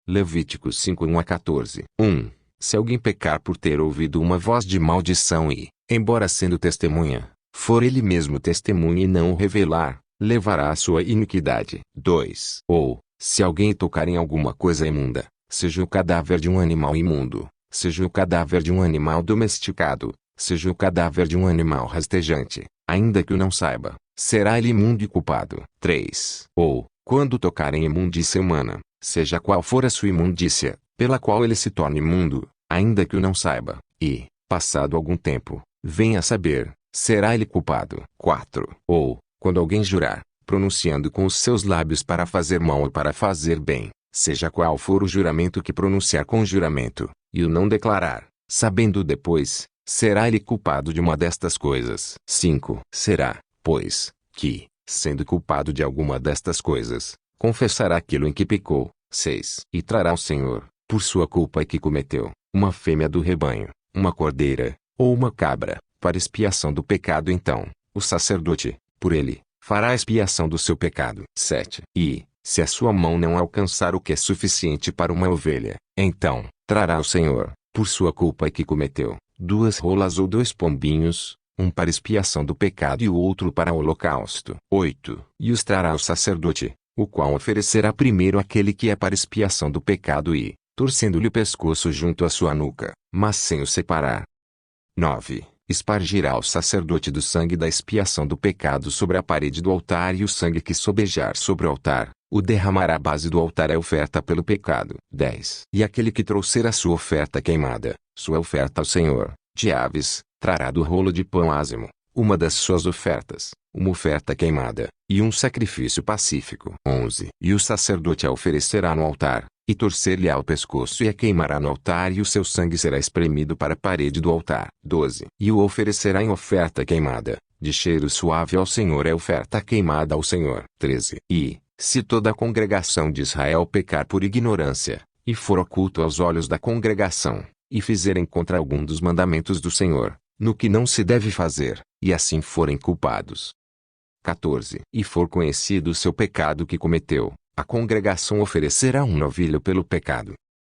Levíticos 5, 1 a 14. Se alguém pecar por ter ouvido uma voz de maldição e, embora sendo testemunha, for ele mesmo testemunha e não o revelar, levará a sua iniquidade. 2. Ou, se alguém tocar em alguma coisa imunda, seja o cadáver de um animal imundo, seja o cadáver de um animal domesticado, seja o cadáver de um animal rastejante, ainda que o não saiba, será ele imundo e culpado. 3. Ou, quando tocar em imundícia humana, seja qual for a sua imundícia, pela qual ele se torne imundo, ainda que o não saiba, e, passado algum tempo, venha a saber, será ele culpado. 4. Ou, quando alguém jurar, pronunciando com os seus lábios para fazer mal ou para fazer bem, seja qual for o juramento que pronunciar com juramento, e o não declarar, sabendo depois, será ele culpado de uma destas coisas. 5. Será, pois, que, sendo culpado de alguma destas coisas, confessará aquilo em que pecou. 6. E trará ao Senhor, por sua culpa que cometeu, uma fêmea do rebanho, uma cordeira, ou uma cabra, para expiação do pecado. Então, o sacerdote, por ele, fará expiação do seu pecado. 7. E, se a sua mão não alcançar o que é suficiente para uma ovelha, então, trará ao Senhor, por sua culpa que cometeu, 2 rolas ou 2 pombinhos, um para expiação do pecado e o outro para o holocausto. 8. E os trará ao sacerdote, o qual oferecerá primeiro aquele que é para expiação do pecado e, torcendo-lhe o pescoço junto à sua nuca, mas sem o separar. 9. Espargirá o sacerdote do sangue da expiação do pecado sobre a parede do altar e o sangue que sobejar sobre o altar, o derramará à base do altar a oferta pelo pecado. 10. E aquele que trouxer a sua oferta queimada, sua oferta ao Senhor, de aves, trará do rolo de pão ázimo, uma das suas ofertas, uma oferta queimada, e um sacrifício pacífico. 11. E o sacerdote a oferecerá no altar, e torcer-lhe-á o pescoço e a queimará no altar e o seu sangue será espremido para a parede do altar. 12. E o oferecerá em oferta queimada, de cheiro suave ao Senhor é oferta queimada ao Senhor. 13. E, se toda a congregação de Israel pecar por ignorância, e for oculto aos olhos da congregação, e fizerem contra algum dos mandamentos do Senhor, no que não se deve fazer, e assim forem culpados. 14. E for conhecido o seu pecado que cometeu, a congregação oferecerá um novilho pelo pecado,